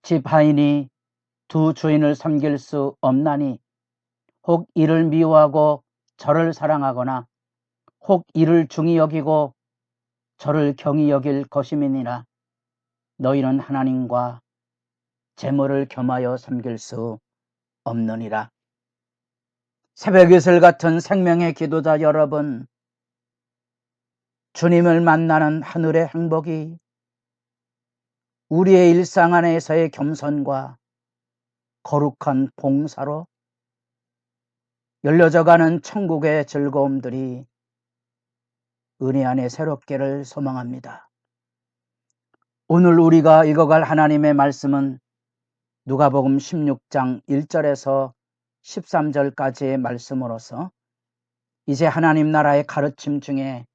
집 하인이 두 주인을 섬길 수 없나니 혹 이를 미워하고 저를 사랑하거나 혹 이를 중히 여기고 저를 경히 여길 것임이니라. 너희는 하나님과 재물을 겸하여 섬길 수 없느니라. 새벽 이슬 같은 생명의 기도자 여러분, 주님을 만나는 하늘의 행복이 우리의 일상 안에서의 겸손과 거룩한 봉사로 열려져가는 천국의 즐거움들이 은혜 안에 새롭게를 소망합니다. 오늘 우리가 읽어갈 하나님의 말씀은 누가복음 16장 1절에서 13절까지의 말씀으로서 이제 하나님 나라의 가르침 중에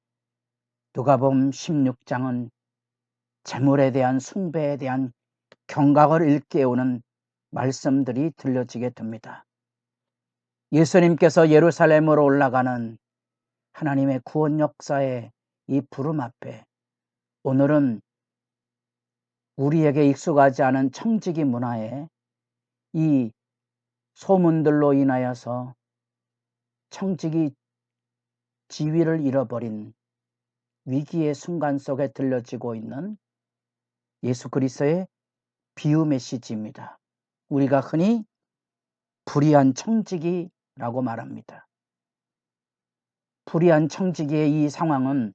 누가복음 16장은 재물에 대한 숭배에 대한 경각을 일깨우는 말씀들이 들려지게 됩니다. 예수님께서 예루살렘으로 올라가는 하나님의 구원 역사의 이 부름 앞에 오늘은 우리에게 익숙하지 않은 청지기 문화의 이 소문들로 인하여서 청지기 지위를 잃어버린 위기의 순간 속에 들려지고 있는 예수 그리스도의 비유 메시지입니다. 우리가 흔히 불의한 청지기라고 말합니다. 불의한 청지기의 이 상황은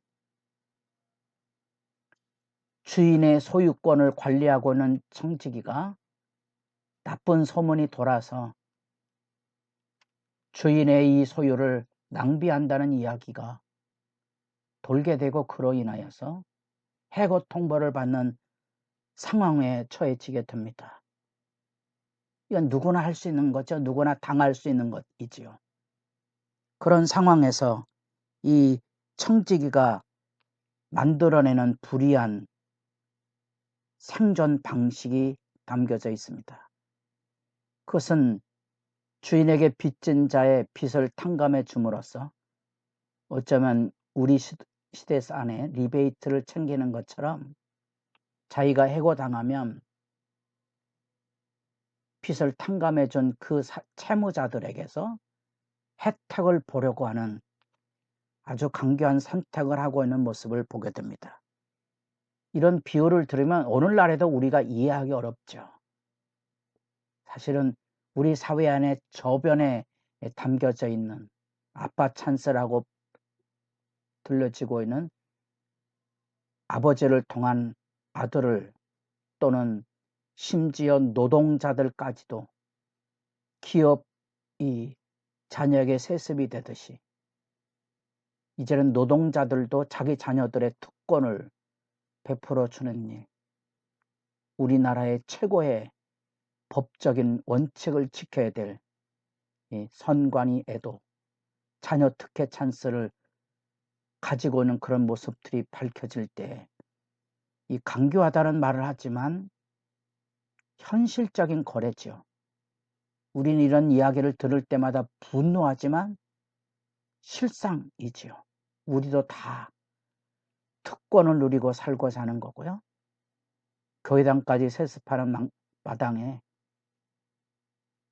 주인의 소유권을 관리하고 있는 청지기가 나쁜 소문이 돌아서 주인의 이 소유를 낭비한다는 이야기가 돌게 되고 그로 인하여서 해고 통보를 받는 상황에 처해지게 됩니다. 이건 누구나 할 수 있는 거죠. 누구나 당할 수 있는 것이지요. 그런 상황에서 이 청지기가 만들어내는 불의한 생존 방식이 담겨져 있습니다. 그것은 주인에게 빚진 자의 빚을 탕감해 줌으로써 어쩌면 우리 시대 안에 리베이트를 챙기는 것처럼 자기가 해고당하면 빚을 탕감해 준 그 채무자들에게서 혜택을 보려고 하는 아주 강교한 선택을 하고 있는 모습을 보게 됩니다. 이런 비유를 들으면 오늘날에도 우리가 이해하기 어렵죠. 사실은 우리 사회 안에 저변에 담겨져 있는 아빠 찬스라고 들려지고 있는 아버지를 통한 아들을 또는 심지어 노동자들까지도 기업이 자녀에게 세습이 되듯이 이제는 노동자들도 자기 자녀들의 특권을 베풀어 주는 일, 우리나라의 최고의 법적인 원칙을 지켜야 될 선관위 애도 자녀 특혜 찬스를 가지고 있는 그런 모습들이 밝혀질 때 이 강교하다는 말을 하지만 현실적인 거래죠. 우리는 이런 이야기를 들을 때마다 분노하지만 실상이지요. 우리도 다 특권을 누리고 살고 사는 거고요. 교회당까지 세습하는 마당에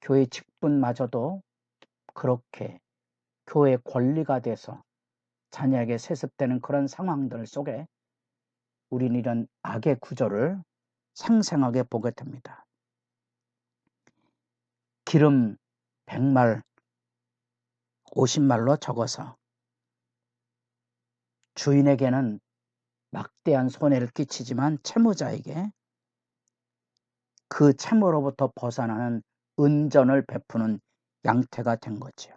교회 직분마저도 그렇게 교회 권리가 돼서 자녀에게 세습되는 그런 상황들 속에 우리는 이런 악의 구조를 생생하게 보게 됩니다. 기름 100말 50말로 적어서 주인에게는 막대한 손해를 끼치지만 채무자에게 그 채무로부터 벗어나는 은전을 베푸는 양태가 된 거죠.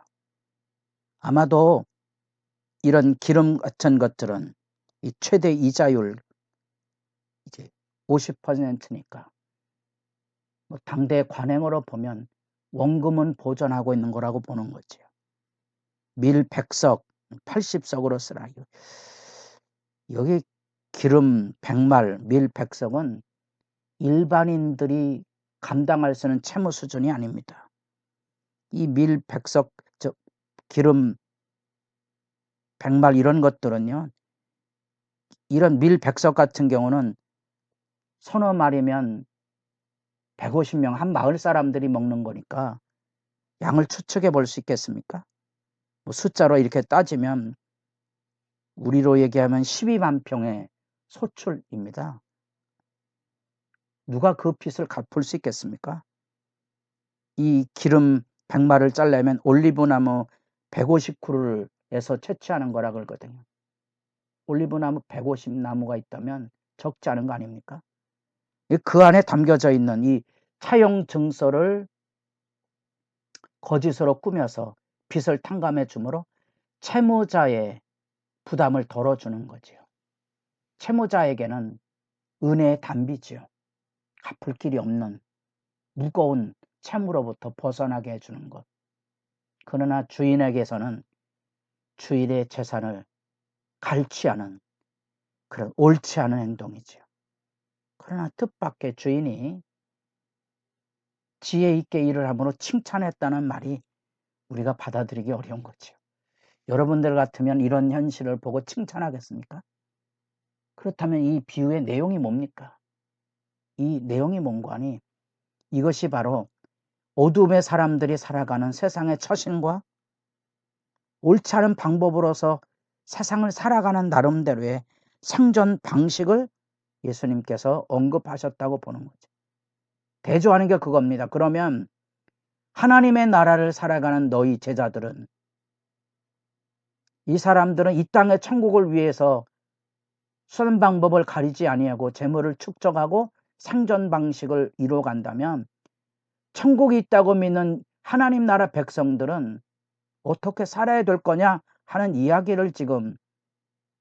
아마도 이런 기름 같은 것들은 이 최대 이자율 이제 50%니까 뭐 당대 관행으로 보면 원금은 보존하고 있는 거라고 보는 거죠. 밀 100석 80석으로 쓰라. 여기 기름 100말 밀 100석은 일반인들이 감당할 수 있는 채무 수준이 아닙니다. 이 밀 100석 기름 100말 이런 것들은요. 이런 밀 100석 같은 경우는 서너 마리면 150명 한 마을 사람들이 먹는 거니까 양을 추측해 볼 수 있겠습니까? 뭐 숫자로 이렇게 따지면 우리로 얘기하면 12만 평의 소출입니다. 누가 그 빚을 갚을 수 있겠습니까? 이 기름 100마를 짜려면 올리브나무 150그루에서 채취하는 거라 그러거든요. 올리브나무 150나무가 있다면 적지 않은 거 아닙니까? 그 안에 담겨져 있는 이 차용 증서를 거짓으로 꾸며서 빚을 탕감해 주므로 채무자의 부담을 덜어주는 거지요. 채무자에게는 은혜의 단비지요. 갚을 길이 없는 무거운 채무로부터 벗어나게 해주는 것. 그러나 주인에게서는 주인의 재산을 갈취하는 그런 옳지 않은 행동이지요. 그러나 뜻밖의 주인이 지혜 있게 일을 함으로 칭찬했다는 말이 우리가 받아들이기 어려운 거죠. 여러분들 같으면 이런 현실을 보고 칭찬하겠습니까? 그렇다면 이 비유의 내용이 뭡니까? 이 내용이 뭔가 하니 이것이 바로 어둠의 사람들이 살아가는 세상의 처신과 옳지 않은 방법으로서 세상을 살아가는 나름대로의 생존 방식을 예수님께서 언급하셨다고 보는 거죠. 대조하는 게 그겁니다. 그러면 하나님의 나라를 살아가는 너희 제자들은, 이 사람들은 이 땅의 천국을 위해서 수단 방법을 가리지 아니하고 재물을 축적하고 생존 방식을 이루어간다면 천국이 있다고 믿는 하나님 나라 백성들은 어떻게 살아야 될 거냐 하는 이야기를 지금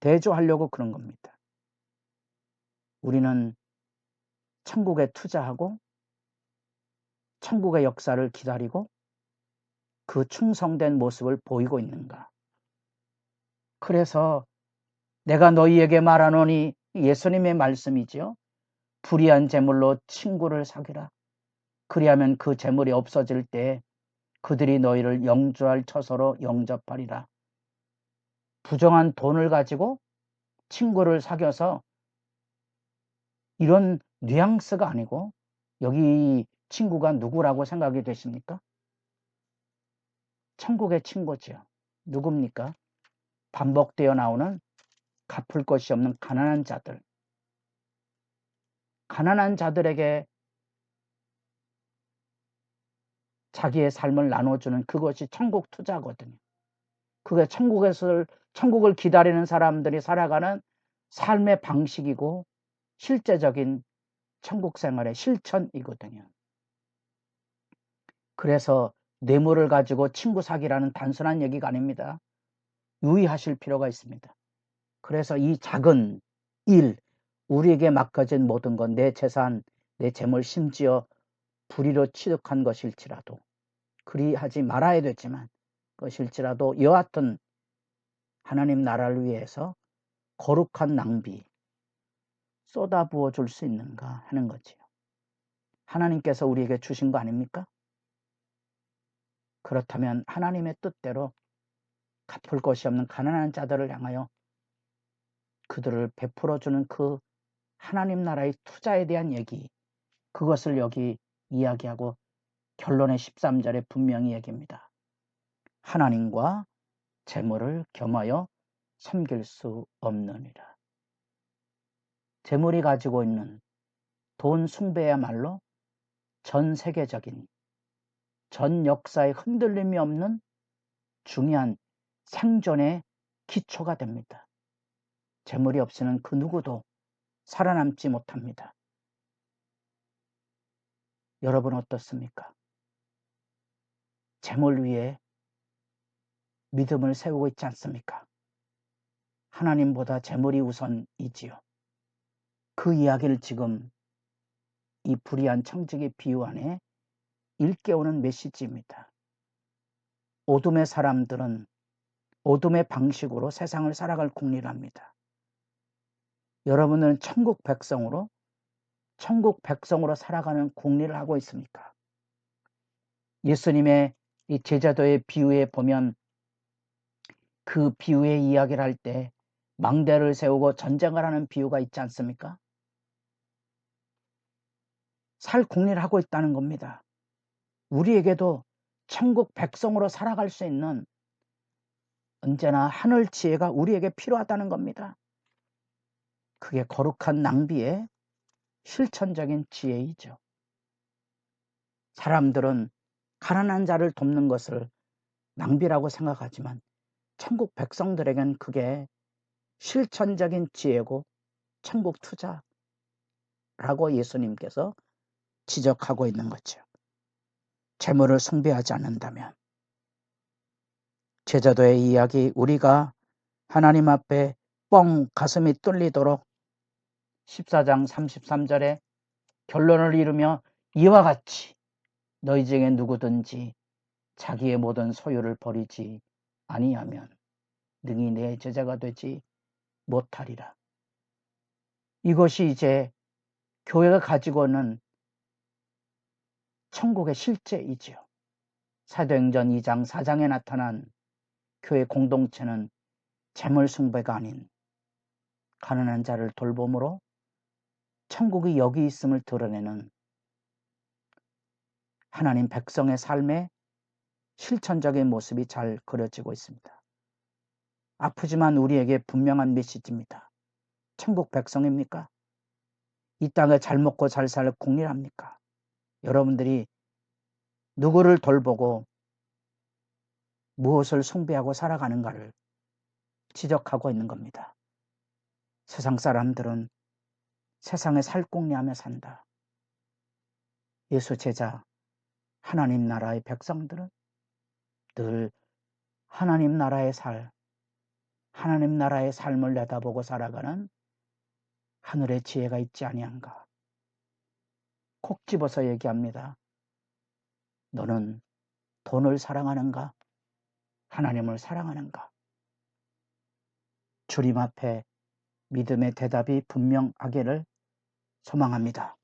대조하려고 그런 겁니다. 우리는 천국에 투자하고 천국의 역사를 기다리고 그 충성된 모습을 보이고 있는가? 그래서 내가 너희에게 말하노니, 예수님의 말씀이지요. 불의한 재물로 친구를 사귀라. 그리하면 그 재물이 없어질 때 그들이 너희를 영주할 처소로 영접하리라. 부정한 돈을 가지고 친구를 사귀어서 이런 뉘앙스가 아니고, 여기 친구가 누구라고 생각이 되십니까? 천국의 친구지요. 누굽니까? 반복되어 나오는 갚을 것이 없는 가난한 자들. 가난한 자들에게 자기의 삶을 나눠주는 그것이 천국 투자거든요. 그게 천국을 기다리는 사람들이 살아가는 삶의 방식이고 실제적인 천국 생활의 실천이거든요. 그래서 뇌물을 가지고 친구 사귀라는 단순한 얘기가 아닙니다. 유의하실 필요가 있습니다. 그래서 이 작은 일, 우리에게 맡겨진 모든 것, 내 재산, 내 재물, 심지어 불의로 취득한 것일지라도, 그리하지 말아야 되지만 것일지라도 여하튼 하나님 나라를 위해서 거룩한 낭비 쏟아부어 줄 수 있는가 하는 거지요. 하나님께서 우리에게 주신 거 아닙니까? 그렇다면 하나님의 뜻대로 갚을 것이 없는 가난한 자들을 향하여 그들을 베풀어주는 그 하나님 나라의 투자에 대한 얘기, 그것을 여기 이야기하고 결론의 13절에 분명히 얘기합니다. 하나님과 재물을 겸하여 섬길 수 없느니라. 재물이 가지고 있는 돈 숭배야말로 전 세계적인, 전 역사에 흔들림이 없는 중요한 생존의 기초가 됩니다. 재물이 없이는 그 누구도 살아남지 못합니다. 여러분 어떻습니까? 재물 위에 믿음을 세우고 있지 않습니까? 하나님보다 재물이 우선이지요. 그 이야기를 지금 이 불의한 청지기 비유 안에 일깨우는 메시지입니다. 어둠의 사람들은 어둠의 방식으로 세상을 살아갈 궁리를 합니다. 여러분은 천국 백성으로 살아가는 궁리를 하고 있습니까? 예수님의 이 제자도의 비유에 보면 그 비유의 이야기를 할 때 망대를 세우고 전쟁을 하는 비유가 있지 않습니까? 살 궁리를 하고 있다는 겁니다. 우리에게도 천국 백성으로 살아갈 수 있는 언제나 하늘 지혜가 우리에게 필요하다는 겁니다. 그게 거룩한 낭비의 실천적인 지혜이죠. 사람들은 가난한 자를 돕는 것을 낭비라고 생각하지만 천국 백성들에겐 그게 실천적인 지혜고 천국 투자라고 예수님께서 지적하고 있는 거죠. 재물을 숭배하지 않는다면 제자도의 이야기 우리가 하나님 앞에 뻥 가슴이 뚫리도록 14장 33절에 결론을 이루며 이와 같이 너희 중에 누구든지 자기의 모든 소유를 버리지 아니하면 능히 내 제자가 되지 못하리라. 이것이 이제 교회가 가지고 있는 천국의 실제이지요. 사도행전 2장 4장에 나타난 교회 공동체는 재물 숭배가 아닌 가난한 자를 돌봄으로 천국이 여기 있음을 드러내는 하나님 백성의 삶의 실천적인 모습이 잘 그려지고 있습니다. 아프지만 우리에게 분명한 메시지입니다. 천국 백성입니까? 이 땅에 잘 먹고 잘 살 국리합니까? 여러분들이 누구를 돌보고 무엇을 숭배하고 살아가는가를 지적하고 있는 겁니다. 세상 사람들은 세상에 살궁리하며 산다. 예수 제자 하나님 나라의 백성들은 늘 하나님 나라의 하나님 나라의 삶을 내다보고 살아가는 하늘의 지혜가 있지 아니한가. 콕 집어서 얘기합니다. 너는 돈을 사랑하는가? 하나님을 사랑하는가? 주님 앞에 믿음의 대답이 분명하기를 소망합니다.